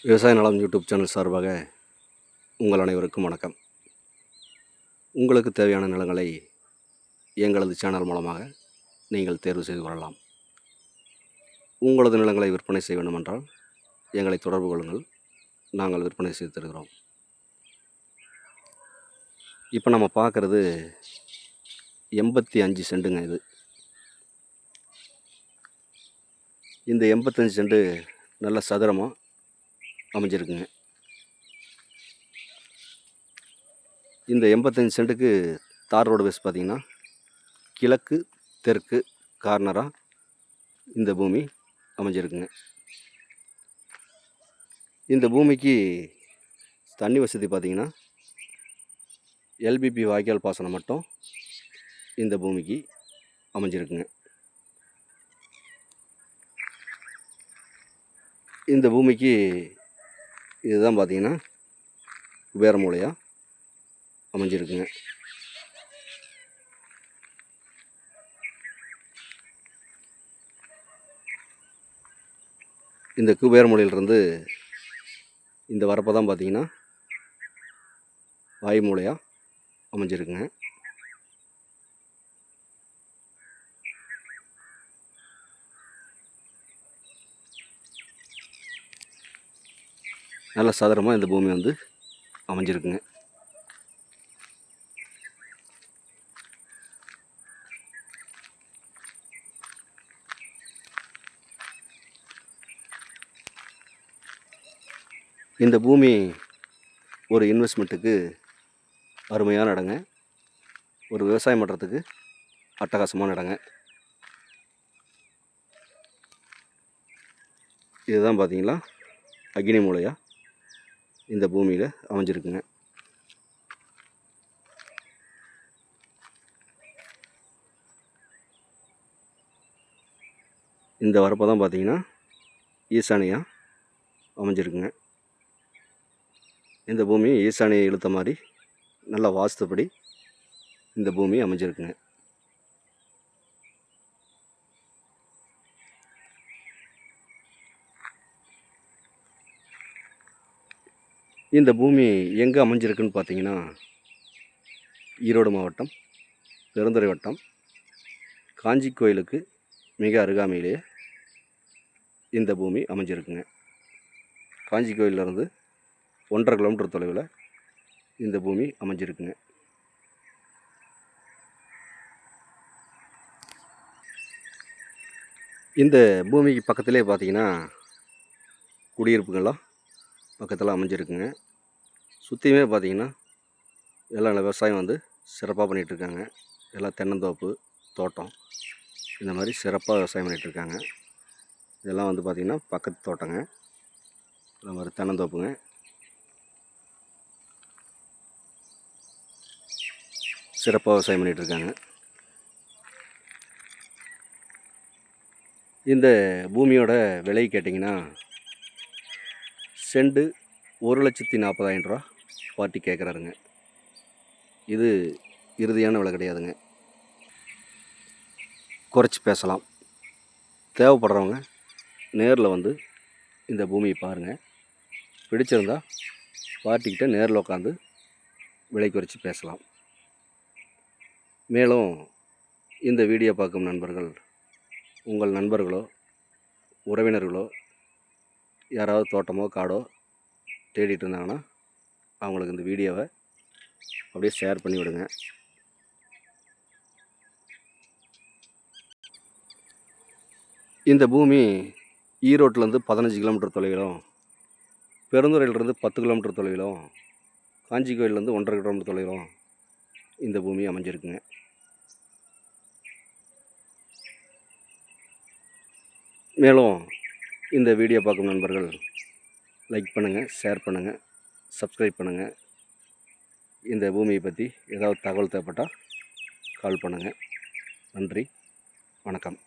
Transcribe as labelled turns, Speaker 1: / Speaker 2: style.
Speaker 1: விவசாய நலம் YouTube channel சார்பாக உங்கள் அனைவருக்கும் வணக்கம். உங்களுக்கு தேவையான நிலங்களை எங்களது சேனல் மூலமாக நீங்கள் தேர்வு செய்து கொள்ளலாம். உங்களது நிலங்களை விற்பனை செய்ய வேண்டுமென்றால் எங்களை தொடர்பு கொள்ளுங்கள், நாங்கள் விற்பனை செய்து தருகிறோம். இப்போ நம்ம பார்க்குறது 85 சென்ட்டுங்க. இந்த 85 சென்ட்டு நல்ல சதுரமாக அமைஞ்சிருக்குங்க. இந்த 85 சென்ட்டுக்கு தார் ரோடு பேஸ் பார்த்திங்கன்னா கிழக்கு தெற்கு கார்னராக இந்த பூமி அமைஞ்சிருக்குங்க. இந்த பூமிக்கு தண்ணி வசதி பார்த்திங்கன்னா எல்பிபி வாய்க்கால் பாசனம் மட்டும் இந்த பூமிக்கு அமைஞ்சிருக்குங்க. இந்த பூமிக்கு இதுதான் பார்த்திங்கன்னா குபேர மூலையாக அமைஞ்சிருக்குங்க. இந்த குபேர மூலையிலிருந்து இந்த வரப்போ தான் பார்த்திங்கன்னா வாய் மூலையாக அமைஞ்சிருக்குங்க. நல்ல சதுரமாக இந்த பூமி வந்து அமைஞ்சிருக்குங்க. இந்த பூமி ஒரு இன்வெஸ்ட்மெண்ட்டுக்கு அருமையான இடங்க. ஒரு விவசாயம் பண்ணுறதுக்கு அட்டகாசமான இடங்க. இதுதான் பார்த்தீங்களா அக்னி மூலையாக இந்த பூமியில் அமைஞ்சிருக்குங்க. இந்த வரப்போ தான் பார்த்தீங்கன்னா ஈசானியாக அமைஞ்சிருக்குங்க. இந்த பூமி ஈசானியை இழுத்த மாதிரி நல்ல வாஸ்துப்படி இந்த பூமி அமைஞ்சிருக்குங்க. இந்த பூமி எங்கே அமைஞ்சிருக்குன்னு பார்த்தீங்கன்னா ஈரோடு மாவட்டம் பெருந்துறை வட்டம் காஞ்சி கோயிலுக்கு மிக அருகாமையிலேயே இந்த பூமி அமைஞ்சிருக்குங்க. காஞ்சி கோயிலிருந்து 1.5 கிலோமீட்டர் தொலைவில் இந்த பூமி அமைஞ்சிருக்குங்க. இந்த பூமிக்கு பக்கத்திலே பார்த்தீங்கன்னா குடியிருப்புகள்லாம் பக்கத்தில் அமைஞ்சிருக்குங்க. சுற்றியுமே பார்த்திங்கன்னா எல்லாம் விவசாயம் வந்து சிறப்பாக பண்ணிகிட்ருக்காங்க. எல்லாம் தென்னந்தோப்பு தோட்டம் இந்த மாதிரி சிறப்பாக விவசாயம் பண்ணிகிட்ருக்காங்க. இதெல்லாம் வந்து பார்த்திங்கன்னா பக்கத்து தோட்டங்க, இந்த மாதிரி தென்னந்தோப்புங்க. சிறப்பாக விவசாயம் பண்ணிகிட்ருக்காங்க. இந்த பூமியோட விலை கேட்டிங்கன்னா செண்டு 1,40,000 ரூபா பார்ட்டி கேட்குறாருங்க. இது இறுதியான விலை கிடையாதுங்க, குறைச்சி பேசலாம். தேவைப்படுறவங்க நேரில் வந்து இந்த பூமியை பாருங்கள். பிடிச்சிருந்தா பார்ட்டிக்கிட்ட நேரில் உட்காந்து விலை குறைச்சி பேசலாம். மேலும் இந்த வீடியோ பார்க்கும் நண்பர்கள் உங்கள் நண்பர்களோ உறவினர்களோ யாராவது தோட்டமோ காடோ தேடிட்டு இருந்தாங்கன்னா அவங்களுக்கு இந்த வீடியோவை அப்படியே ஷேர் பண்ணி விடுங்க. இந்த பூமி ஈரோட்டிலேருந்து 15 கிலோமீட்டர் தொலைவிலும், பெருந்துறையிலிருந்து 10 கிலோமீட்டர் தொலைவிலும், காஞ்சி கோயிலேருந்து 1.5 கிலோமீட்டர் தொலைவிலும் இந்த பூமி அமைஞ்சிருக்குங்க. மேலும் இந்த வீடியோ பார்க்கும் நண்பர்கள் லைக் பண்ணுங்கள், ஷேர் பண்ணுங்கள், சப்ஸ்கிரைப் பண்ணுங்கள். இந்த பூமியை பற்றி ஏதாவது தகவல் தேவைப்பட்டால் கால் பண்ணுங்கள். நன்றி, வணக்கம்.